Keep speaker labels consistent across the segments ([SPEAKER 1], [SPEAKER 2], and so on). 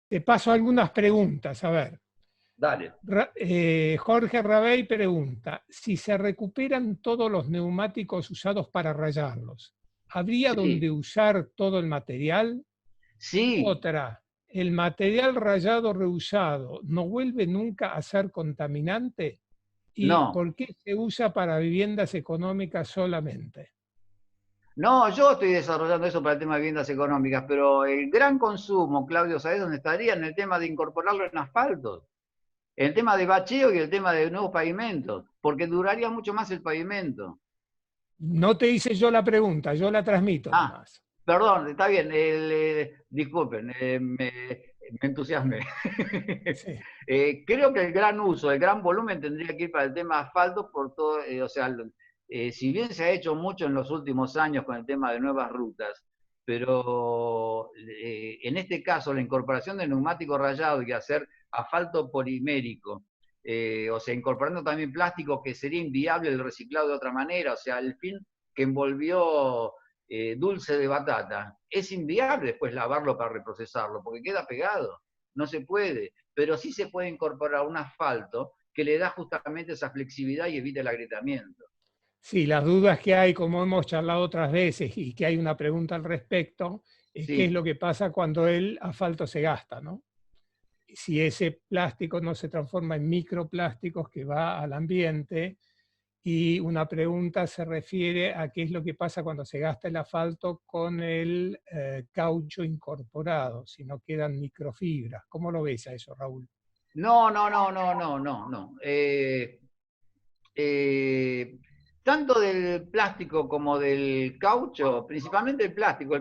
[SPEAKER 1] Te paso algunas preguntas, a ver.
[SPEAKER 2] Dale.
[SPEAKER 1] Jorge Rabey pregunta, si se recuperan todos los neumáticos usados para rayarlos, ¿habría
[SPEAKER 2] Sí,
[SPEAKER 1] donde usar todo el material?
[SPEAKER 2] sí,
[SPEAKER 1] Otra, ¿el material rayado reusado no vuelve nunca a ser contaminante? ¿Y
[SPEAKER 2] no.
[SPEAKER 1] por qué se usa para viviendas económicas solamente?
[SPEAKER 2] No, yo estoy desarrollando eso para el tema de viviendas económicas, pero el gran consumo, Claudio, ¿sabés dónde estaría? En el tema de incorporarlo en asfaltos, el tema de bacheo y el tema de nuevos pavimentos, porque duraría mucho más el pavimento.
[SPEAKER 1] No te hice yo la pregunta, yo la transmito
[SPEAKER 2] Ah,
[SPEAKER 1] nomás.
[SPEAKER 2] perdón, está bien, disculpen, me entusiasmé.
[SPEAKER 1] Sí.
[SPEAKER 2] Creo que el gran uso, el gran volumen tendría que ir para el tema asfalto por todo, o sea, si bien se ha hecho mucho en los últimos años con el tema de nuevas rutas, pero en este caso la incorporación de neumático rayado y hacer asfalto polimérico, o sea, incorporando también plástico que sería inviable el reciclado de otra manera, o sea, el fin que envolvió dulce de batata, es inviable después lavarlo para reprocesarlo, porque queda pegado, no se puede, pero sí se puede incorporar un asfalto que le da justamente esa flexibilidad y evita el agrietamiento.
[SPEAKER 1] Sí, las dudas que hay, como hemos charlado otras veces, y que hay una pregunta al respecto, es qué es
[SPEAKER 2] Sí,
[SPEAKER 1] lo que pasa cuando el asfalto se gasta, ¿no? Si ese plástico no se transforma en microplásticos que va al ambiente, y una pregunta se refiere a qué es lo que pasa cuando se gasta el asfalto con el caucho incorporado, si no quedan microfibras. ¿Cómo lo ves a eso, Raúl?
[SPEAKER 2] no, no, no, no, no, no, no. Eh, Tanto del plástico como del caucho, principalmente el plástico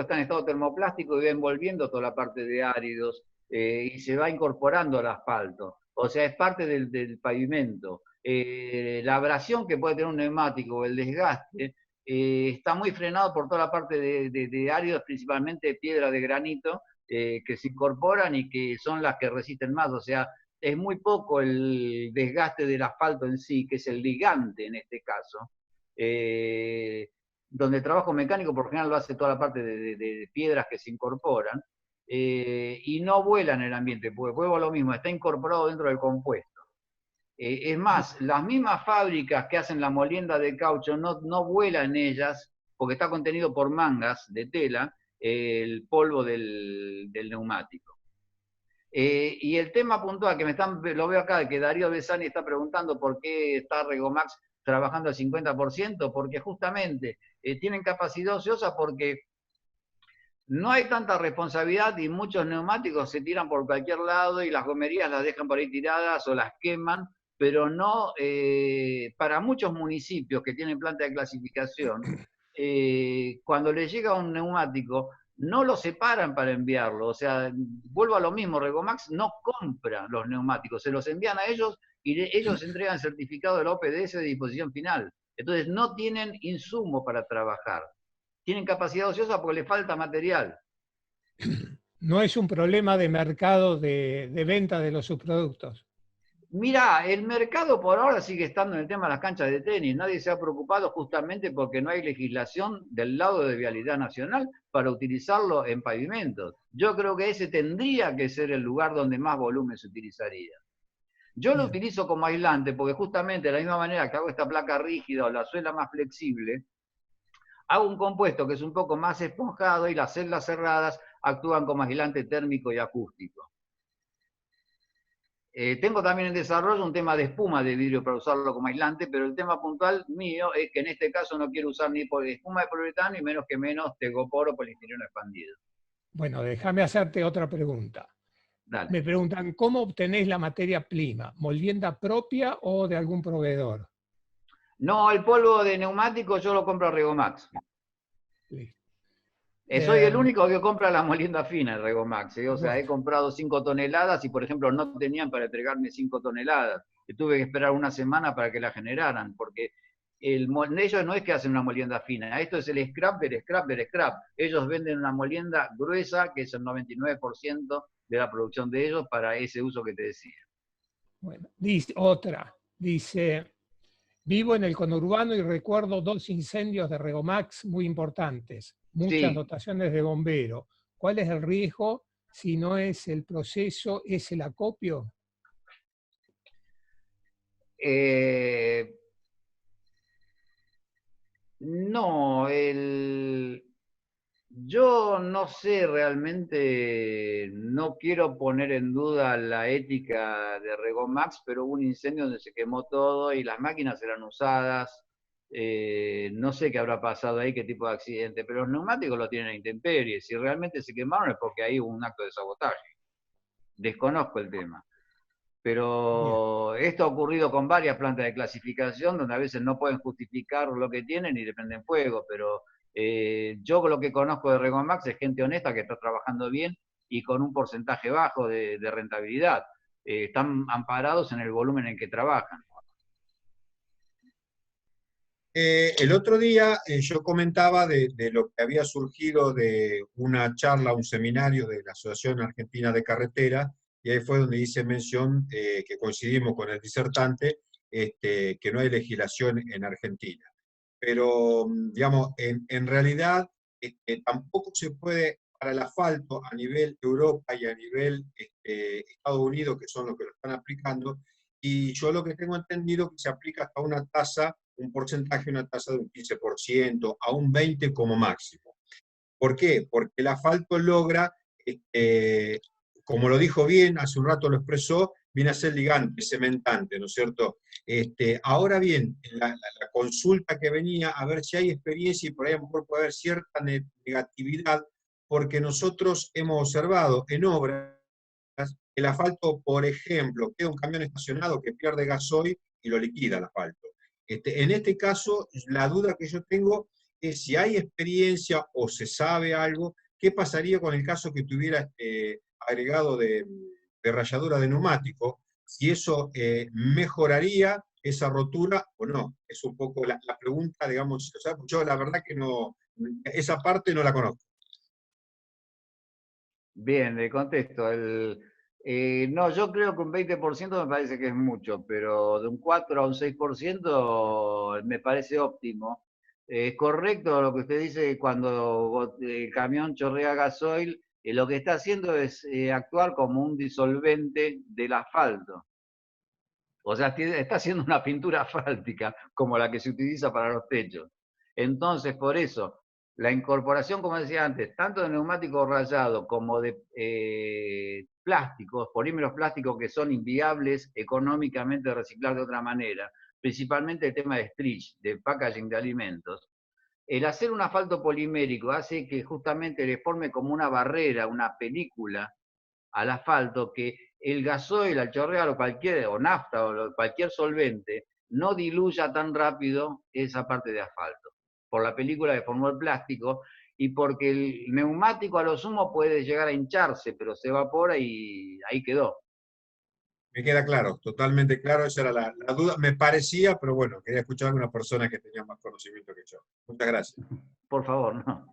[SPEAKER 2] está en estado termoplástico y va envolviendo toda la parte de áridos y se va incorporando al asfalto, o sea, es parte del pavimento. La abrasión que puede tener un neumático, el desgaste, está muy frenado por toda la parte de áridos, principalmente piedra de granito, que se incorporan y que son las que resisten más, o sea, es muy poco el desgaste del asfalto en sí, que es el ligante en este caso, donde el trabajo mecánico por lo general lo hace toda la parte de piedras que se incorporan, y no vuela en el ambiente, porque vuelvo a lo mismo, está incorporado dentro del compuesto. Es más, las mismas fábricas que hacen la molienda de caucho no vuelan en ellas, porque está contenido por mangas de tela, el polvo del neumático. Y el tema puntual que lo veo acá, que Darío Besani está preguntando por qué está Regomax trabajando al 50%, porque justamente tienen capacidad ociosa porque no hay tanta responsabilidad y muchos neumáticos se tiran por cualquier lado y las gomerías las dejan por ahí tiradas o las queman, pero no, para muchos municipios que tienen planta de clasificación, cuando les llega un neumático, no lo separan para enviarlo. O sea, vuelvo a lo mismo, Regomax no compra los neumáticos, se los envían a ellos y ellos entregan certificado de la OPDS de disposición final. Entonces no tienen insumo para trabajar. Tienen capacidad ociosa porque les falta material.
[SPEAKER 1] No es un problema de mercado de venta de los subproductos.
[SPEAKER 2] Mira, el mercado por ahora sigue estando en el tema de las canchas de tenis. Nadie se ha preocupado justamente porque no hay legislación del lado de Vialidad Nacional para utilizarlo en pavimentos. Yo creo que ese tendría que ser el lugar donde más volumen se utilizaría. Yo lo
[SPEAKER 1] Bien.
[SPEAKER 2] utilizo como aislante porque justamente de la misma manera que hago esta placa rígida o la suela más flexible, hago un compuesto que es un poco más esponjado y las celdas cerradas actúan como aislante térmico y acústico. Tengo también en desarrollo un tema de espuma de vidrio para usarlo como aislante, pero el tema puntual mío es que en este caso no quiero usar ni espuma de poliuretano y menos que menos tegopor o poliestireno expandido.
[SPEAKER 1] Bueno, déjame hacerte otra pregunta.
[SPEAKER 2] Dale.
[SPEAKER 1] Me preguntan, ¿cómo obtenés la materia prima? ¿Molienda propia o de algún proveedor?
[SPEAKER 2] No, el polvo de neumático yo lo compro a Regomax.
[SPEAKER 1] Listo.
[SPEAKER 2] Soy el
[SPEAKER 1] Eh,
[SPEAKER 2] único que compra la molienda fina, Regomax. O sea, he
[SPEAKER 1] bueno,
[SPEAKER 2] comprado 5 toneladas y, por ejemplo, no tenían para entregarme 5 toneladas. Y tuve que esperar una semana para que la generaran, porque ellos no es que hacen una molienda fina, esto es el scrap del scrap del scrap. Ellos venden una molienda gruesa, que es el 99% de la producción de ellos, para ese uso que te decía.
[SPEAKER 1] bueno, dice otra. Dice, vivo en el conurbano y recuerdo dos incendios de Regomax muy importantes, muchas
[SPEAKER 2] Sí,
[SPEAKER 1] dotaciones de bombero. ¿Cuál es el riesgo si no es el proceso, es el acopio?
[SPEAKER 2] No, yo no sé realmente, no quiero poner en duda la ética de Regomax, pero hubo un incendio donde se quemó todo y las máquinas eran usadas. No sé qué habrá pasado ahí, qué tipo de accidente, pero los neumáticos lo tienen a intemperie. Si realmente se quemaron es porque ahí hubo un acto de sabotaje. Desconozco el tema.
[SPEAKER 1] Bien.
[SPEAKER 2] Pero esto ha ocurrido con varias plantas de clasificación donde a veces no pueden justificar lo que tienen y le prenden fuego, pero yo lo que conozco de Regomax es gente honesta que está trabajando bien y con un porcentaje bajo de rentabilidad. Están amparados en el volumen en que trabajan.
[SPEAKER 3] El otro día yo comentaba de lo que había surgido de una charla, un seminario de la Asociación Argentina de Carretera, y ahí fue donde hice mención que coincidimos con el disertante, que no hay legislación en Argentina. Pero, digamos, en realidad tampoco se puede, para el asfalto a nivel Europa y a nivel Estados Unidos, que son los que lo están aplicando, y yo lo que tengo entendido que se aplica hasta una tasa, un porcentaje, una tasa de un 15%, a un 20% como máximo. ¿Por qué? Porque el asfalto logra, como lo dijo bien, hace un rato lo expresó, viene a ser ligante, cementante, ¿no es cierto? Ahora bien, la consulta que venía, a ver si hay experiencia y por ahí a lo mejor puede haber cierta negatividad, porque nosotros hemos observado en obras el asfalto, por ejemplo, queda un camión estacionado que pierde gasoil y lo liquida el asfalto. En este caso, la duda que yo tengo es si hay experiencia o se sabe algo, ¿qué pasaría con el caso que tuviera agregado de ralladura de neumático? Si eso mejoraría esa rotura o no. Es un poco la pregunta, digamos, o sea, yo la verdad que no, esa parte no la conozco.
[SPEAKER 2] Bien, le contesto. No, yo creo que un 20% me parece que es mucho, pero de un 4 a un 6% me parece óptimo. Es correcto lo que usted dice, cuando el camión chorrea gasoil, lo que está haciendo es actuar como un disolvente del asfalto. O sea, está haciendo una pintura asfáltica como la que se utiliza para los techos. Entonces, por eso, la incorporación, como decía antes, tanto de neumáticos rayados como de plásticos, polímeros plásticos que son inviables económicamente de reciclar de otra manera, principalmente el tema de stretch, de packaging de alimentos, el hacer un asfalto polimérico hace que justamente le forme como una barrera, una película al asfalto que el gasoil, al chorrear o nafta o cualquier solvente no diluya tan rápido esa parte de asfalto. Por la película que formó el plástico y porque el neumático a lo sumo puede llegar a hincharse, pero se evapora y ahí quedó.
[SPEAKER 3] Me queda claro, totalmente claro, esa era la duda. Me parecía, pero bueno, quería escuchar a una persona que tenía más conocimiento que yo. Muchas gracias.
[SPEAKER 2] Por favor, no.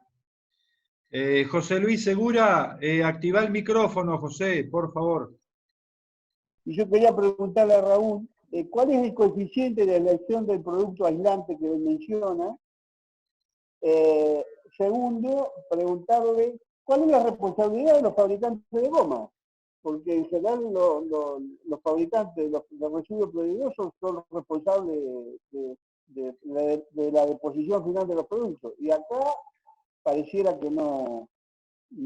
[SPEAKER 4] José Luis Segura, activa el micrófono, José, por favor.
[SPEAKER 5] Y yo quería preguntarle a Raúl, ¿cuál es el coeficiente de elección del producto aislante que él menciona? Segundo, preguntarle, ¿cuál es la responsabilidad de los fabricantes de goma? Porque en general los fabricantes de los residuos peligrosos son los responsables de la deposición final de los productos. Y acá pareciera que no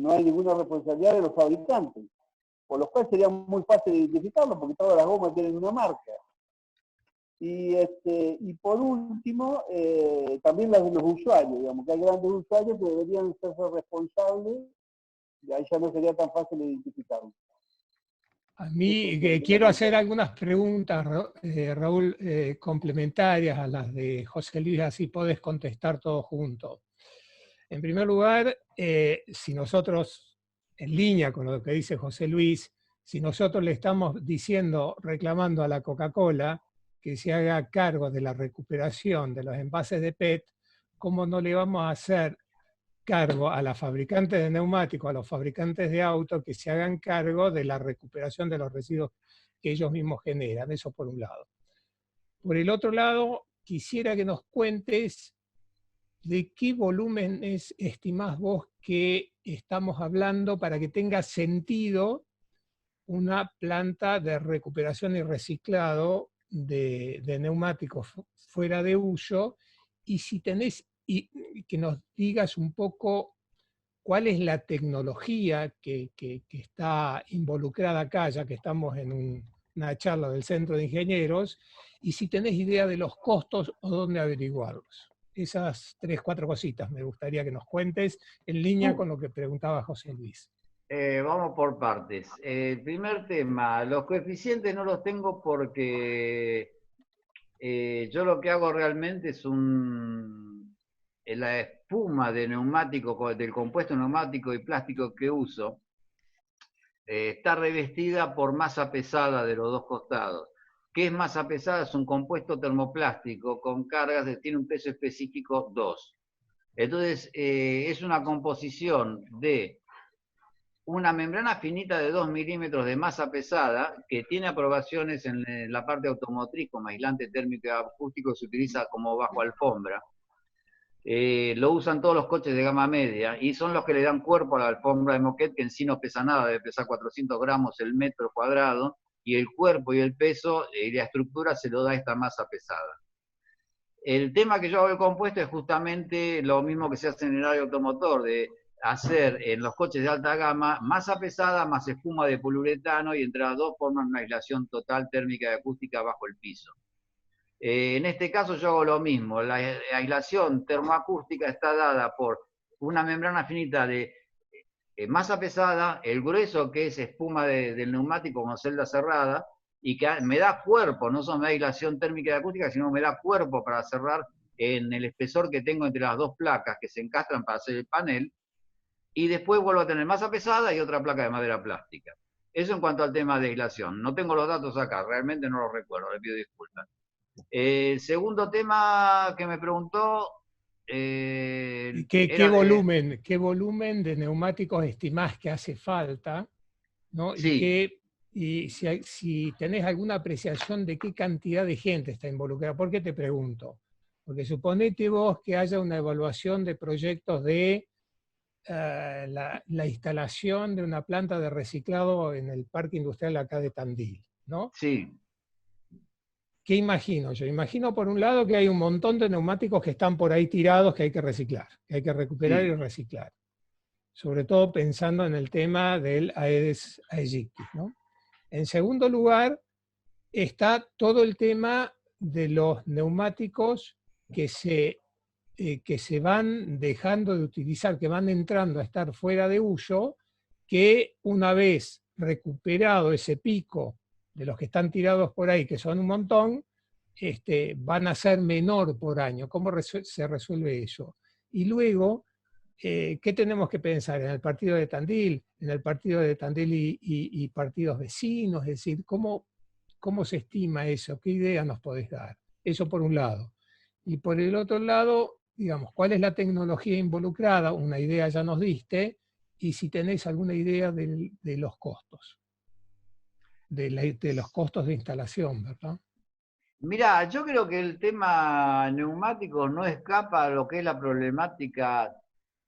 [SPEAKER 5] hay ninguna responsabilidad de los fabricantes, por lo cual sería muy fácil identificarlo, porque todas las gomas tienen una marca. Y por último, también las de los usuarios, digamos, que hay grandes usuarios que deberían ser responsables, y ahí ya no sería tan fácil identificarlo.
[SPEAKER 1] A mí quiero hacer algunas preguntas, Raúl, complementarias a las de José Luis, así podés contestar todo junto. En primer lugar, si nosotros, en línea con lo que dice José Luis, si nosotros le estamos diciendo, reclamando a la Coca-Cola que se haga cargo de la recuperación de los envases de PET, ¿cómo no le vamos a hacer cargo a los fabricantes de neumáticos, a los fabricantes de autos, que se hagan cargo de la recuperación de los residuos que ellos mismos generan? Eso por un lado. Por el otro lado, quisiera que nos cuentes, ¿de qué volúmenes estimás vos que estamos hablando para que tenga sentido una planta de recuperación y reciclado de neumáticos fuera de uso? Y si tenés, y que nos digas un poco cuál es la tecnología que está involucrada acá, ya que estamos en una charla del Centro de Ingenieros, y si tenés idea de los costos o dónde averiguarlos. Esas 3, 4 cositas me gustaría que nos cuentes en línea con lo que preguntaba José Luis.
[SPEAKER 2] Vamos por partes. El primer tema, los coeficientes no los tengo porque yo lo que hago realmente es la espuma de neumático, del compuesto neumático y plástico que uso, está revestida por masa pesada de los dos costados. ¿Qué es masa pesada? Es un compuesto termoplástico con cargas tiene un peso específico 2. Entonces, es una composición de una membrana finita de 2 milímetros de masa pesada que tiene aprobaciones en la parte automotriz como aislante térmico y acústico, se utiliza como bajo alfombra. Lo usan todos los coches de gama media y son los que le dan cuerpo a la alfombra de moquette, que en sí no pesa nada, debe pesar 400 gramos el metro cuadrado, y el cuerpo y el peso y la estructura se lo da esta masa pesada. El tema que yo hago el compuesto es justamente lo mismo que se hace en el área automotor, de hacer en los coches de alta gama masa pesada más espuma de poliuretano y entre las dos forman una aislación total térmica y acústica bajo el piso. En este caso yo hago lo mismo, la aislación termoacústica está dada por una membrana finita de masa pesada, el grueso que es espuma del neumático con celda cerrada, y que me da cuerpo, no solo me da aislación térmica y acústica, sino me da cuerpo para cerrar en el espesor que tengo entre las dos placas que se encastran para hacer el panel, y después vuelvo a tener masa pesada y otra placa de madera plástica. Eso en cuanto al tema de aislación. No tengo los datos acá, realmente no los recuerdo, le pido disculpas. El segundo tema que me preguntó...
[SPEAKER 1] ¿Qué volumen de neumáticos estimás que hace falta? ¿No?
[SPEAKER 2] Sí.
[SPEAKER 1] Y si tenés alguna apreciación de qué cantidad de gente está involucrada. ¿Por qué te pregunto? Porque suponete vos que haya una evaluación de proyectos de la instalación de una planta de reciclado en el parque industrial acá de Tandil, ¿no?
[SPEAKER 2] Sí.
[SPEAKER 1] ¿Qué imagino? Yo imagino por un lado que hay un montón de neumáticos que están por ahí tirados que hay que reciclar, que hay que recuperar y reciclar. Sobre todo pensando en el tema del Aedes aegypti, ¿no? En segundo lugar, está todo el tema de los neumáticos que se van dejando de utilizar, que van entrando a estar fuera de uso, que una vez recuperado ese pico de los que están tirados por ahí, que son un montón, van a ser menor por año. ¿Cómo se resuelve eso? Y luego, ¿qué tenemos que pensar? En el partido de Tandil, en el partido de Tandil y partidos vecinos, es decir, ¿cómo se estima eso? ¿Qué idea nos podés dar? Eso por un lado. Y por el otro lado, digamos, ¿cuál es la tecnología involucrada? Una idea ya nos diste, y si tenés alguna idea de los costos, de los costos de instalación, ¿verdad?
[SPEAKER 2] Mirá, yo creo que el tema neumáticos no escapa a lo que es la problemática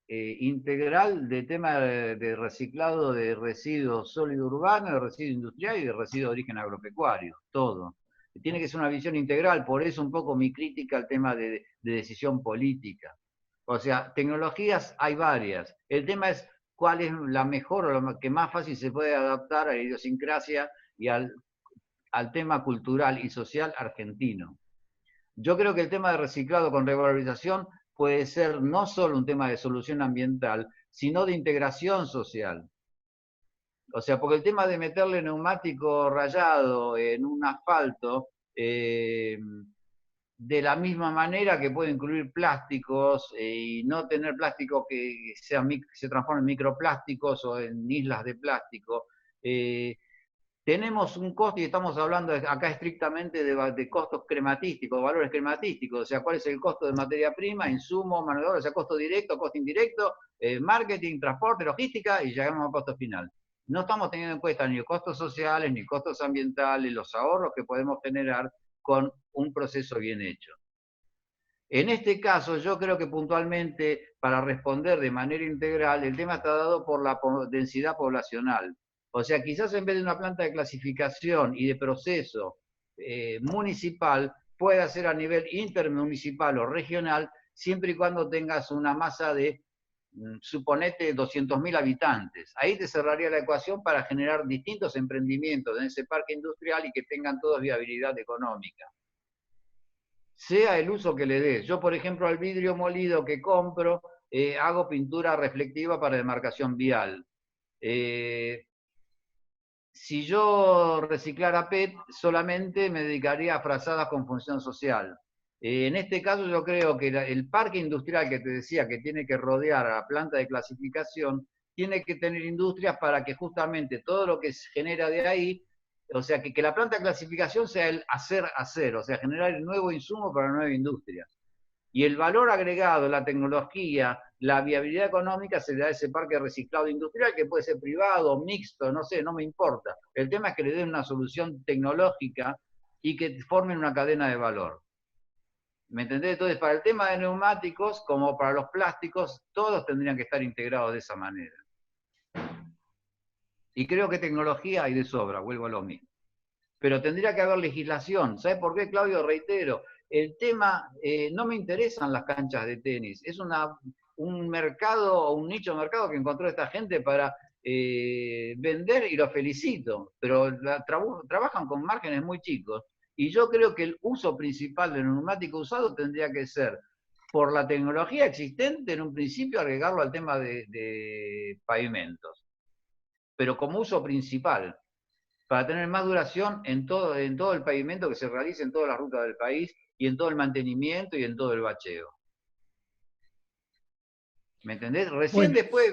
[SPEAKER 2] integral de tema de reciclado de residuos sólido urbano, de residuo industrial y de residuos de origen agropecuario, todo. Tiene que ser una visión integral, por eso un poco mi crítica al tema de decisión política. O sea, tecnologías hay varias. El tema es cuál es la mejor o lo que más fácil se puede adaptar a la idiosincrasia y al tema cultural y social argentino. Yo creo que el tema de reciclado con revalorización puede ser no solo un tema de solución ambiental, sino de integración social. O sea, porque el tema de meterle neumático rayado en un asfalto, de la misma manera que puede incluir plásticos y no tener plásticos que se transformen en microplásticos o en islas de plástico, tenemos un costo, y estamos hablando acá estrictamente de costos crematísticos, valores crematísticos, o sea, cuál es el costo de materia prima, insumo, mano de obra, o sea, costo directo, costo indirecto, marketing, transporte, logística, y llegamos al costo final. No estamos teniendo en cuenta ni costos sociales, ni costos ambientales, los ahorros que podemos generar con un proceso bien hecho. En este caso, yo creo que puntualmente, para responder de manera integral, el tema está dado por la densidad poblacional. O sea, quizás en vez de una planta de clasificación y de proceso municipal, pueda ser a nivel intermunicipal o regional, siempre y cuando tengas una masa de, suponete, 200.000 habitantes. Ahí te cerraría la ecuación para generar distintos emprendimientos en ese parque industrial y que tengan todos viabilidad económica, sea el uso que le des. Yo, por ejemplo, al vidrio molido que compro, hago pintura reflectiva para demarcación vial. Si yo reciclara PET, solamente me dedicaría a frazadas con función social. En este caso yo creo que el parque industrial que te decía que tiene que rodear a la planta de clasificación, tiene que tener industrias para que justamente todo lo que se genera de ahí, o sea, que la planta de clasificación sea el hacer, o sea, generar el nuevo insumo para la nueva industria. Y el valor agregado, la tecnología, la viabilidad económica se le da a ese parque reciclado industrial, que puede ser privado, mixto, no sé, no me importa. El tema es que le den una solución tecnológica y que formen una cadena de valor. ¿Me entendés? Entonces, para el tema de neumáticos, como para los plásticos, todos tendrían que estar integrados de esa manera. Y creo que tecnología hay de sobra, vuelvo a lo mismo. Pero tendría que haber legislación. ¿Sabes por qué, Claudio? Reitero, el tema, no me interesan las canchas de tenis, es un mercado, un nicho de mercado que encontró esta gente para vender y lo felicito, pero trabajan con márgenes muy chicos. Y yo creo que el uso principal del neumático usado tendría que ser, por la tecnología existente, en un principio agregarlo al tema de pavimentos, pero como uso principal, para tener más duración en todo el pavimento que se realice en todas las rutas del país y en todo el mantenimiento y en todo el bacheo. ¿Me entendés? Recién después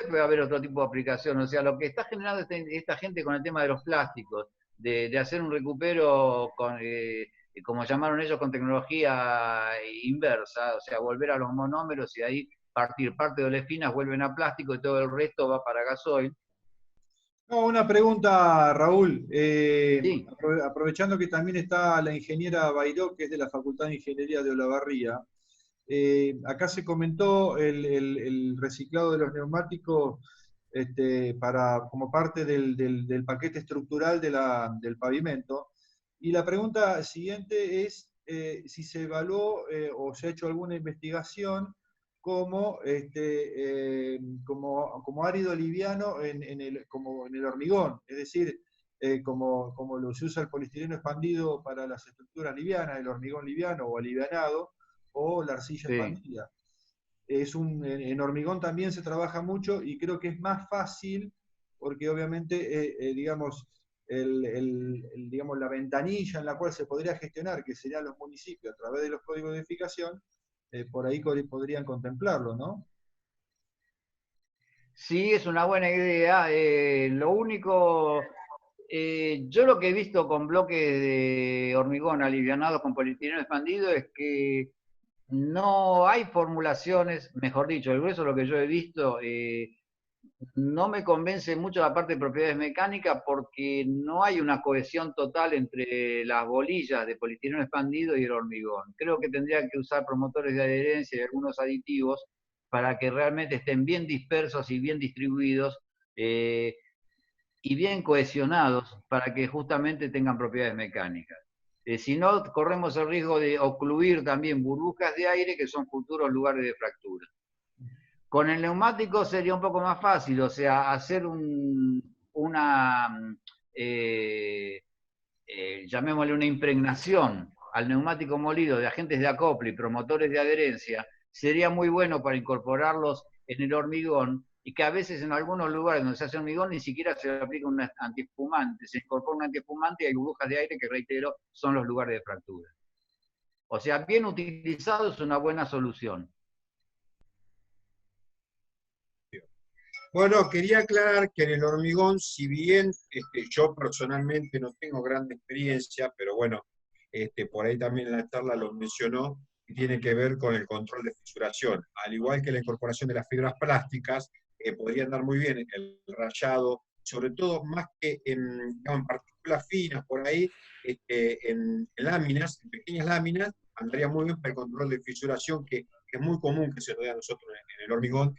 [SPEAKER 2] puede haber otro tipo de aplicación. O sea, lo que está generando esta gente con el tema de los plásticos, de hacer un recupero con, como llamaron ellos, con tecnología inversa, o sea, volver a los monómeros y ahí partir parte de olefinas vuelven a plástico y todo el resto va para gasoil.
[SPEAKER 4] No, una pregunta, Raúl.
[SPEAKER 2] Sí.
[SPEAKER 4] Aprovechando que también está la ingeniera Bairó, que es de la Facultad de Ingeniería de Olavarría, acá se comentó el reciclado de los neumáticos como parte del paquete estructural del pavimento. Y la pregunta siguiente es si se evaluó o se ha hecho alguna investigación como árido liviano como en el hormigón, es decir, como se usa el poliestireno expandido para las estructuras livianas, el hormigón liviano o alivianado, o la arcilla expandida. En hormigón también se trabaja mucho y creo que es más fácil porque obviamente, digamos, la ventanilla en la cual se podría gestionar, que serían los municipios a través de los códigos de edificación, por ahí podrían contemplarlo, ¿no?
[SPEAKER 2] Sí, es una buena idea. Lo único, yo lo que he visto con bloques de hormigón alivianados con poliestireno expandido es que no hay formulaciones, mejor dicho, el grueso de lo que yo he visto, no me convence mucho la parte de propiedades mecánicas porque no hay una cohesión total entre las bolillas de poliestireno expandido y el hormigón. Creo que tendrían que usar promotores de adherencia y algunos aditivos para que realmente estén bien dispersos y bien distribuidos y bien cohesionados para que justamente tengan propiedades mecánicas. Si no, corremos el riesgo de ocluir también burbujas de aire que son futuros lugares de fractura. Con el neumático sería un poco más fácil, o sea, hacer llamémosle una impregnación al neumático molido de agentes de acople y promotores de adherencia, sería muy bueno para incorporarlos en el hormigón y que a veces en algunos lugares donde se hace hormigón ni siquiera se aplica un antiespumante, se incorpora un antiespumante y hay burbujas de aire que, reitero, son los lugares de fractura. O sea, bien utilizado es una buena solución.
[SPEAKER 3] Bueno, quería aclarar que en el hormigón, si bien yo personalmente no tengo gran experiencia, pero bueno, por ahí también en la charla lo mencionó, y tiene que ver con el control de fisuración. Al igual que la incorporación de las fibras plásticas, podría andar muy bien el rayado, sobre todo más que en partículas finas por ahí, en láminas, en pequeñas láminas, andaría muy bien para el control de fisuración, que es muy común que se nos dé a nosotros en el hormigón,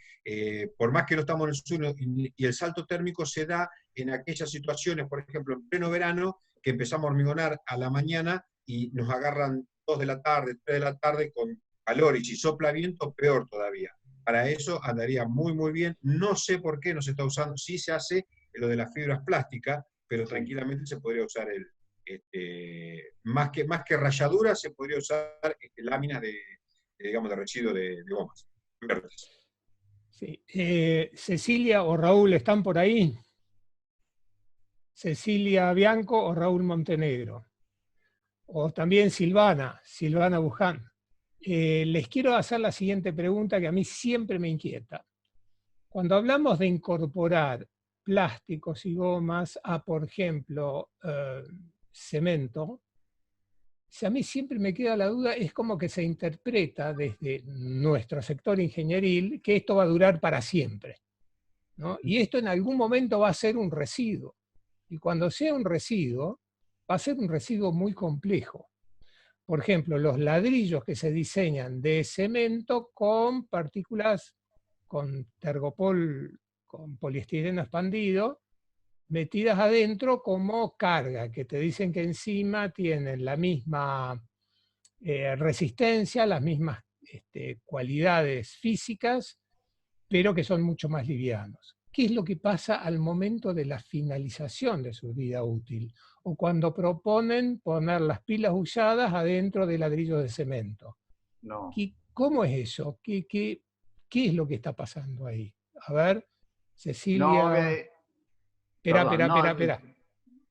[SPEAKER 3] por más que no estamos en el sur, y el salto térmico se da en aquellas situaciones, por ejemplo, en pleno verano, que empezamos a hormigonar a la mañana y nos agarran 2 de la tarde, 3 de la tarde con calor, y si sopla viento, peor todavía. Para eso andaría muy, muy bien. No sé por qué no se está usando, sí se hace lo de las fibras plásticas, pero tranquilamente se podría usar más que rayaduras, se podría usar láminas digamos, de residuo de gomas verdes.
[SPEAKER 1] Sí. Cecilia o Raúl, ¿están por ahí? Cecilia Bianco o Raúl Montenegro. O también Silvana Buján. Les quiero hacer la siguiente pregunta que a mí siempre me inquieta. Cuando hablamos de incorporar plásticos y gomas a, por ejemplo, cemento, si a mí siempre me queda la duda, es como que se interpreta desde nuestro sector ingenieril que esto va a durar para siempre, ¿no? Y esto en algún momento va a ser un residuo. Y cuando sea un residuo, va a ser un residuo muy complejo. Por ejemplo, los ladrillos que se diseñan de cemento con partículas, con tergopol, con poliestireno expandido, metidas adentro como carga, que te dicen que encima tienen la misma resistencia, las mismas cualidades físicas, pero que son mucho más livianos. ¿Qué es lo que pasa al momento de la finalización de su vida útil? O cuando proponen poner las pilas usadas adentro de ladrillos de cemento.
[SPEAKER 2] No.
[SPEAKER 1] ¿Cómo es eso? ¿Qué es lo que está pasando ahí? A ver, Cecilia...
[SPEAKER 2] No,
[SPEAKER 1] Espera.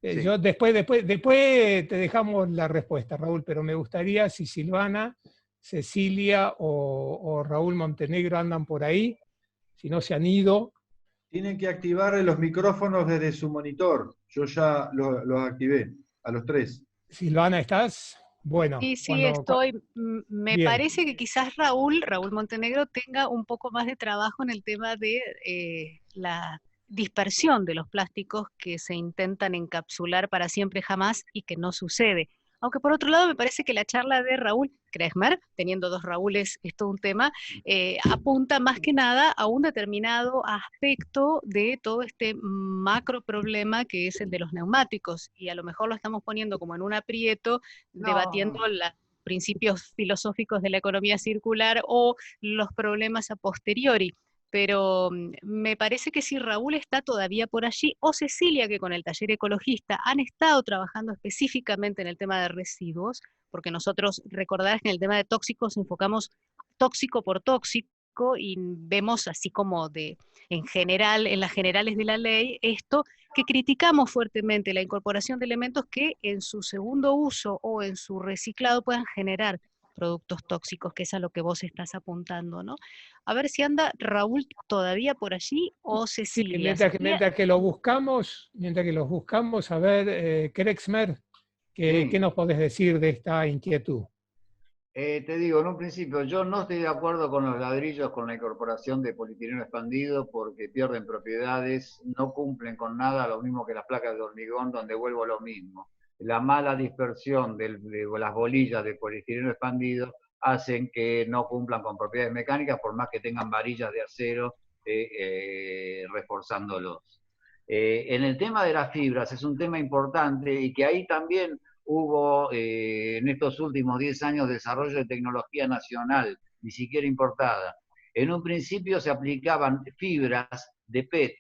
[SPEAKER 2] Sí.
[SPEAKER 1] Yo después te dejamos la respuesta, Raúl, pero me gustaría si Silvana, Cecilia o Raúl Montenegro andan por ahí, si no se han ido.
[SPEAKER 4] Tienen que activar los micrófonos desde su monitor. Yo ya los activé, a los 3.
[SPEAKER 1] Silvana, ¿estás? Bueno,
[SPEAKER 6] Sí, estoy. Me
[SPEAKER 1] bien.
[SPEAKER 6] parece que quizás Raúl Montenegro tenga un poco más de trabajo en el tema de la dispersión de los plásticos que se intentan encapsular para siempre jamás y que no sucede. Aunque por otro lado me parece que la charla de Raúl Kresmer, teniendo 2 Raúles, es todo un tema, apunta más que nada a un determinado aspecto de todo este macro problema que es el de los neumáticos, y a lo mejor lo estamos poniendo como en un aprieto, debatiendo los principios filosóficos de la economía circular o los problemas a posteriori. Pero me parece que si Raúl está todavía por allí, o Cecilia, que con el taller ecologista han estado trabajando específicamente en el tema de residuos, porque nosotros, recordarás que en el tema de tóxicos enfocamos tóxico por tóxico y vemos así como en general, en las generales de la ley, esto que criticamos fuertemente, la incorporación de elementos que en su segundo uso o en su reciclado puedan generar productos tóxicos, que es a lo que vos estás apuntando, ¿no? A ver si anda Raúl todavía por allí o Cecilia.
[SPEAKER 1] Sí, mientras que los buscamos, a ver, Krexmer, ¿qué nos podés decir de esta inquietud?
[SPEAKER 2] Te digo, en un principio, yo no estoy de acuerdo con los ladrillos, con la incorporación de polietileno expandido, porque pierden propiedades, no cumplen con nada, lo mismo que las placas de hormigón, donde vuelvo a lo mismo. La mala dispersión de las bolillas de polietileno expandido hacen que no cumplan con propiedades mecánicas, por más que tengan varillas de acero reforzándolos. En el tema de las fibras es un tema importante y que ahí también hubo en estos últimos 10 años desarrollo de tecnología nacional, ni siquiera importada. En un principio se aplicaban fibras de PET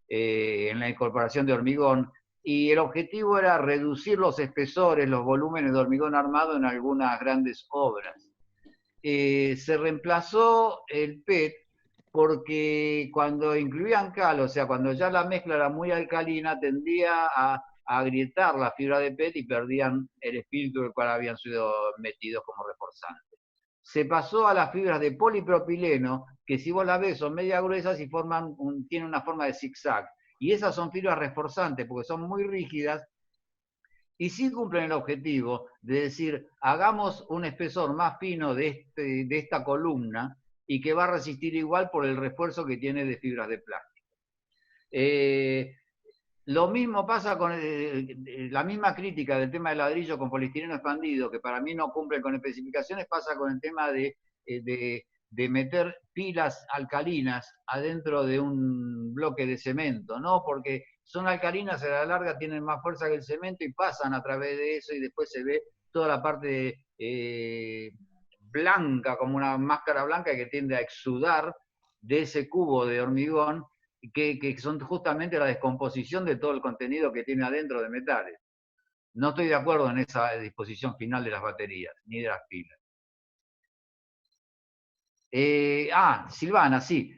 [SPEAKER 2] en la incorporación de hormigón, y el objetivo era reducir los espesores, los volúmenes de hormigón armado en algunas grandes obras. Se reemplazó el PET porque cuando incluían cal, o sea, cuando ya la mezcla era muy alcalina, tendía a agrietar la fibra de PET y perdían el espíritu del cual habían sido metidos como reforzantes. Se pasó a las fibras de polipropileno, que si vos las ves son media gruesas y tienen una forma de zigzag. Y esas son fibras reforzantes porque son muy rígidas y sí cumplen el objetivo de decir, hagamos un espesor más fino de esta columna y que va a resistir igual por el refuerzo que tiene de fibras de plástico. Lo mismo pasa con la misma crítica del tema del ladrillo con poliestireno expandido, que para mí no cumple con especificaciones, pasa con el tema de meter pilas alcalinas adentro de un bloque de cemento, ¿no? Porque son alcalinas, a la larga tienen más fuerza que el cemento y pasan a través de eso y después se ve toda la parte blanca, como una máscara blanca que tiende a exudar de ese cubo de hormigón, que son justamente la descomposición de todo el contenido que tiene adentro de metales. No estoy de acuerdo en esa disposición final de las baterías, ni de las pilas. Silvana, sí.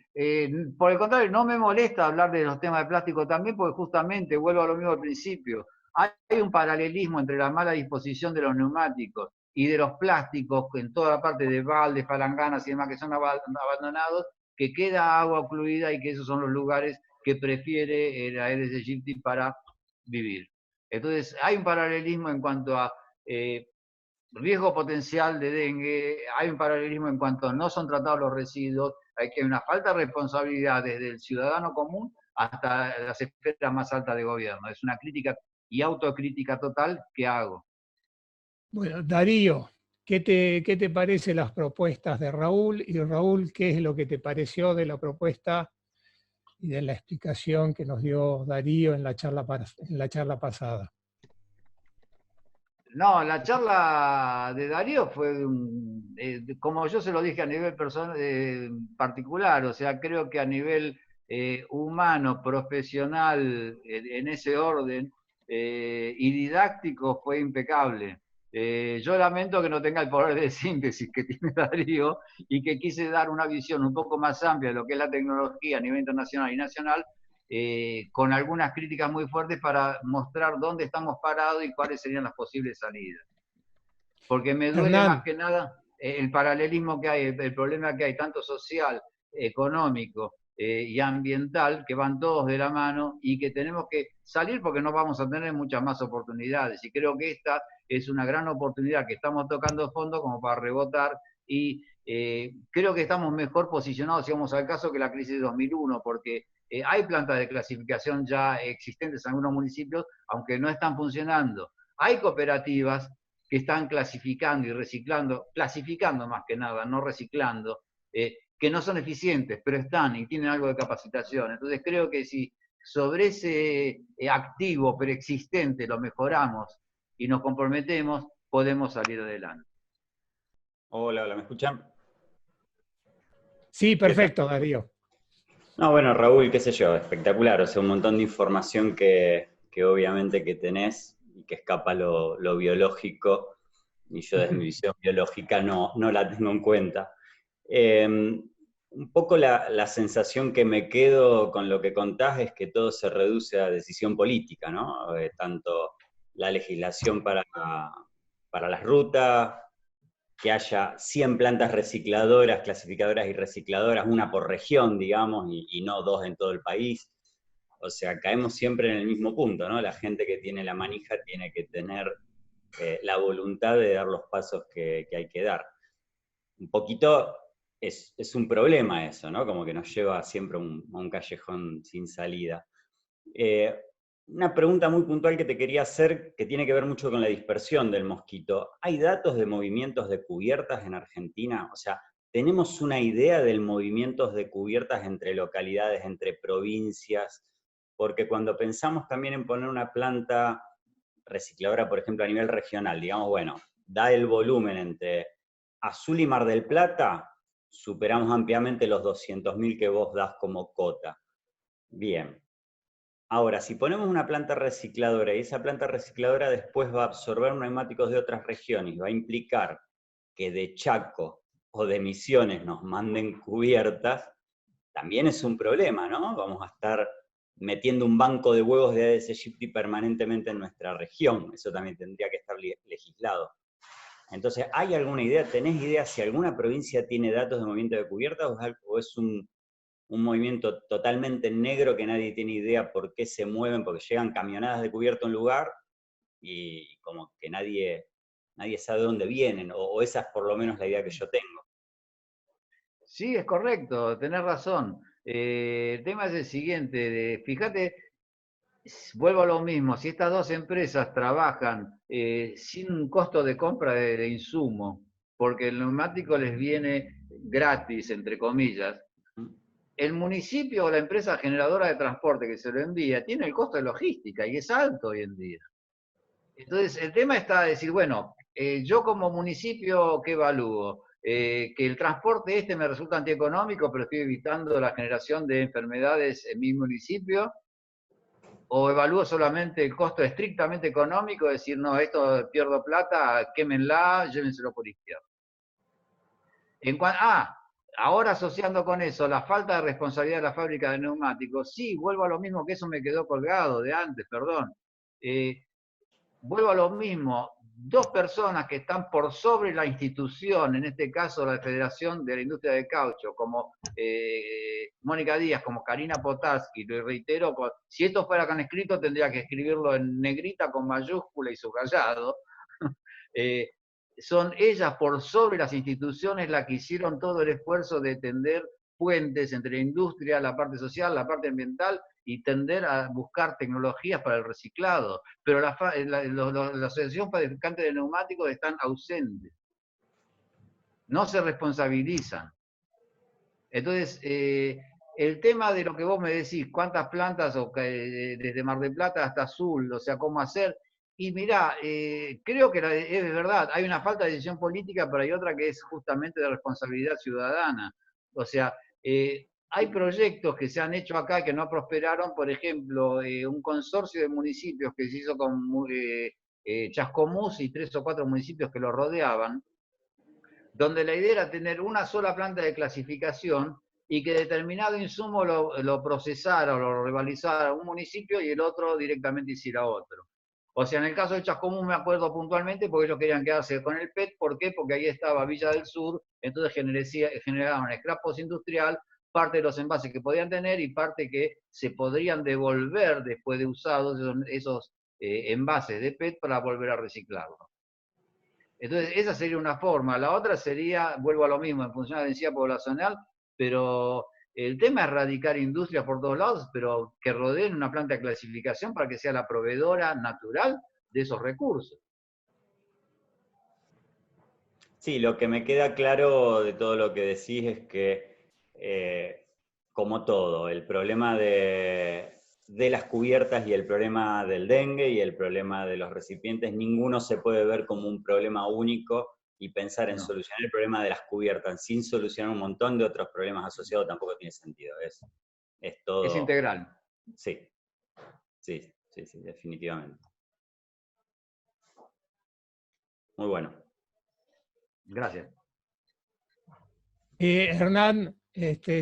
[SPEAKER 2] Por el contrario, no me molesta hablar de los temas de plástico también, porque justamente, vuelvo a lo mismo al principio, hay un paralelismo entre la mala disposición de los neumáticos y de los plásticos en toda la parte de baldes, palanganas y demás que son abandonados, que queda agua fluida y que esos son los lugares que prefiere el Aedes aegypti para vivir. Entonces, hay un paralelismo en cuanto a riesgo potencial de dengue, hay un paralelismo en cuanto a no son tratados los residuos, hay que una falta de responsabilidad desde el ciudadano común hasta las esferas más altas de gobierno. Es una crítica y autocrítica total que hago.
[SPEAKER 1] Bueno, Darío, ¿qué te parecen las propuestas de Raúl? Y Raúl, ¿qué es lo que te pareció de la propuesta y de la explicación que nos dio Darío en la charla pasada?
[SPEAKER 2] No, la charla de Darío fue, como yo se lo dije a nivel particular, o sea, creo que a nivel humano, profesional, en ese orden, y didáctico fue impecable. Yo lamento que no tenga el poder de síntesis que tiene Darío y que quise dar una visión un poco más amplia de lo que es la tecnología a nivel internacional y nacional, con algunas críticas muy fuertes para mostrar dónde estamos parados y cuáles serían las posibles salidas. Porque me duele más que nada el paralelismo que hay, el problema que hay, tanto social, económico y ambiental, que van todos de la mano y que tenemos que salir porque no vamos a tener muchas más oportunidades. Y creo que esta es una gran oportunidad que estamos tocando fondo como para rebotar y creo que estamos mejor posicionados, si vamos al caso, que la crisis de 2001, porque hay plantas de clasificación ya existentes en algunos municipios, aunque no están funcionando. Hay cooperativas que están clasificando y reciclando, clasificando más que nada, no reciclando, que no son eficientes, pero están y tienen algo de capacitación. Entonces creo que si sobre ese activo preexistente lo mejoramos y nos comprometemos, podemos salir adelante.
[SPEAKER 7] Hola, ¿me escuchan?
[SPEAKER 1] Sí, perfecto, Darío.
[SPEAKER 7] No, bueno, Raúl, qué sé yo, espectacular, o sea, un montón de información que obviamente que tenés y que escapa lo biológico, y yo desde mi visión biológica no la tengo en cuenta. Un poco la sensación que me quedo con lo que contás es que todo se reduce a decisión política, ¿no? Tanto la legislación para las rutas, que haya 100 plantas recicladoras, clasificadoras y recicladoras, una por región, digamos, y no 2 en todo el país. O sea, caemos siempre en el mismo punto, ¿no? La gente que tiene la manija tiene que tener la voluntad de dar los pasos que hay que dar. Un poquito es un problema eso, ¿no? Como que nos lleva siempre a un callejón sin salida. Una pregunta muy puntual que te quería hacer, que tiene que ver mucho con la dispersión del mosquito. ¿Hay datos de movimientos de cubiertas en Argentina? O sea, ¿tenemos una idea del movimiento de cubiertas entre localidades, entre provincias? Porque cuando pensamos también en poner una planta recicladora, por ejemplo, a nivel regional, digamos, bueno, da el volumen entre Azul y Mar del Plata, superamos ampliamente los 200.000 que vos das como cota. Bien. Ahora, si ponemos una planta recicladora y esa planta recicladora después va a absorber neumáticos de otras regiones, va a implicar que de Chaco o de Misiones nos manden cubiertas, también es un problema, ¿no? Vamos a estar metiendo un banco de huevos de Aedes aegypti permanentemente en nuestra región. Eso también tendría que estar legislado. Entonces, ¿hay alguna idea? ¿Tenés idea si alguna provincia tiene datos de movimiento de cubiertas o es un movimiento totalmente negro que nadie tiene idea por qué se mueven, porque llegan camionadas de cubierto a un lugar y como que nadie sabe de dónde vienen, o esa es por lo menos la idea que yo tengo?
[SPEAKER 2] Sí, es correcto, tenés razón. El tema es el siguiente, fíjate, vuelvo a lo mismo, si estas dos empresas trabajan sin un costo de compra de insumo, porque el neumático les viene gratis, entre comillas, el municipio o la empresa generadora de transporte que se lo envía tiene el costo de logística y es alto hoy en día. Entonces, el tema está a decir, bueno, yo como municipio, ¿qué evalúo? Que el transporte me resulta antieconómico, pero estoy evitando la generación de enfermedades en mi municipio, o evalúo solamente el costo estrictamente económico, decir, no, esto pierdo plata, quémenla, llévenselo por izquierda. Ahora asociando con eso la falta de responsabilidad de la fábrica de neumáticos, sí, vuelvo a lo mismo, que eso me quedó colgado de antes, perdón. Vuelvo a lo mismo, dos personas que están por sobre la institución, en este caso la Federación de la Industria de Caucho, como Mónica Díaz, como Karina Potaski, lo reitero, si esto fuera con escrito tendría que escribirlo en negrita con mayúscula y subrayado. Son ellas por sobre las instituciones las que hicieron todo el esfuerzo de tender puentes entre la industria, la parte social, la parte ambiental, y tender a buscar tecnologías para el reciclado. Pero la Asociación Fabricante de Neumáticos están ausentes. No se responsabilizan. Entonces, el tema de lo que vos me decís, cuántas plantas, desde Mar del Plata hasta Azul, o sea, cómo hacer. Y mirá, creo que es verdad, hay una falta de decisión política, pero hay otra que es justamente de responsabilidad ciudadana. O sea, hay proyectos que se han hecho acá que no prosperaron, por ejemplo, un consorcio de municipios que se hizo con Chascomús y 3 o 4 municipios que lo rodeaban, donde la idea era tener una sola planta de clasificación y que determinado insumo lo procesara o lo revalizara un municipio y el otro directamente hiciera otro. O sea, en el caso de Chascomús me acuerdo puntualmente porque ellos querían quedarse con el PET. ¿Por qué? Porque ahí estaba Villa del Sur, entonces generaban scrap postindustrial, parte de los envases que podían tener y parte que se podrían devolver después de usados esos envases de PET para volver a reciclarlo. Entonces, esa sería una forma. La otra sería, vuelvo a lo mismo, en función de la densidad poblacional, pero el tema es erradicar industrias por todos lados, pero que rodeen una planta de clasificación para que sea la proveedora natural de esos recursos.
[SPEAKER 7] Sí, lo que me queda claro de todo lo que decís es que, como todo, el problema de las cubiertas y el problema del dengue y el problema de los recipientes, ninguno se puede ver como un problema único y pensar en solucionar el problema de las cubiertas sin solucionar un montón de otros problemas asociados tampoco tiene sentido. Es todo...
[SPEAKER 2] Es integral.
[SPEAKER 7] Sí, definitivamente. Muy bueno.
[SPEAKER 2] Gracias.
[SPEAKER 1] Hernán,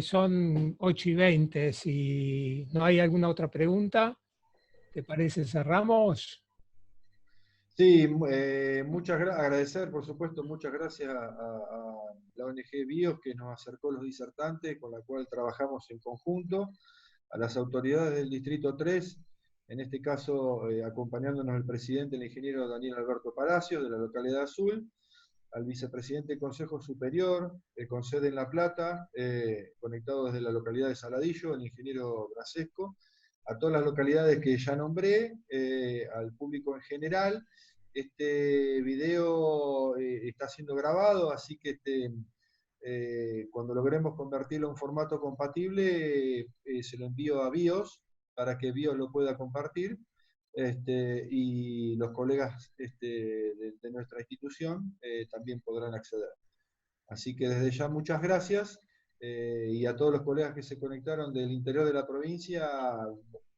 [SPEAKER 1] son 8:20. Si no hay alguna otra pregunta, ¿te parece cerramos?
[SPEAKER 4] Sí, agradecer, por supuesto, muchas gracias a la ONG BIOS que nos acercó los disertantes, con la cual trabajamos en conjunto, a las autoridades del Distrito 3, en este caso acompañándonos el presidente, el ingeniero Daniel Alberto Palacios, de la localidad de Azul, al vicepresidente del Consejo Superior, con sede en La Plata, conectado desde la localidad de Saladillo, el ingeniero Brasesco, a todas las localidades que ya nombré, al público en general. Este video está siendo grabado, así que cuando logremos convertirlo en formato compatible, se lo envío a BIOS para que BIOS lo pueda compartir. Y los colegas de nuestra institución también podrán acceder. Así que desde ya muchas gracias, y a todos los colegas que se conectaron del interior de la provincia,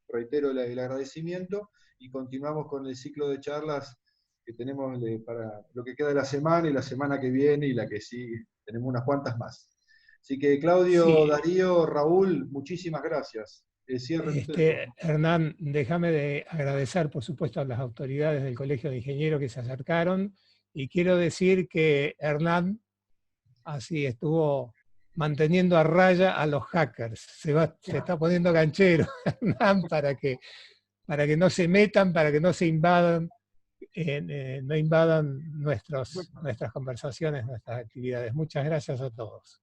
[SPEAKER 4] reitero el agradecimiento, y continuamos con el ciclo de charlas que tenemos para lo que queda de la semana y la semana que viene y la que sigue. Tenemos unas cuantas más. Así que Claudio, sí. Darío, Raúl, muchísimas gracias.
[SPEAKER 1] Hernán, déjame de agradecer, por supuesto, a las autoridades del Colegio de Ingenieros que se acercaron, y quiero decir que Hernán así estuvo manteniendo a raya a los hackers. Se está poniendo ganchero, Hernán, para que no se metan, para que no se invadan, no invadan nuestras conversaciones, nuestras actividades. Muchas gracias a todos.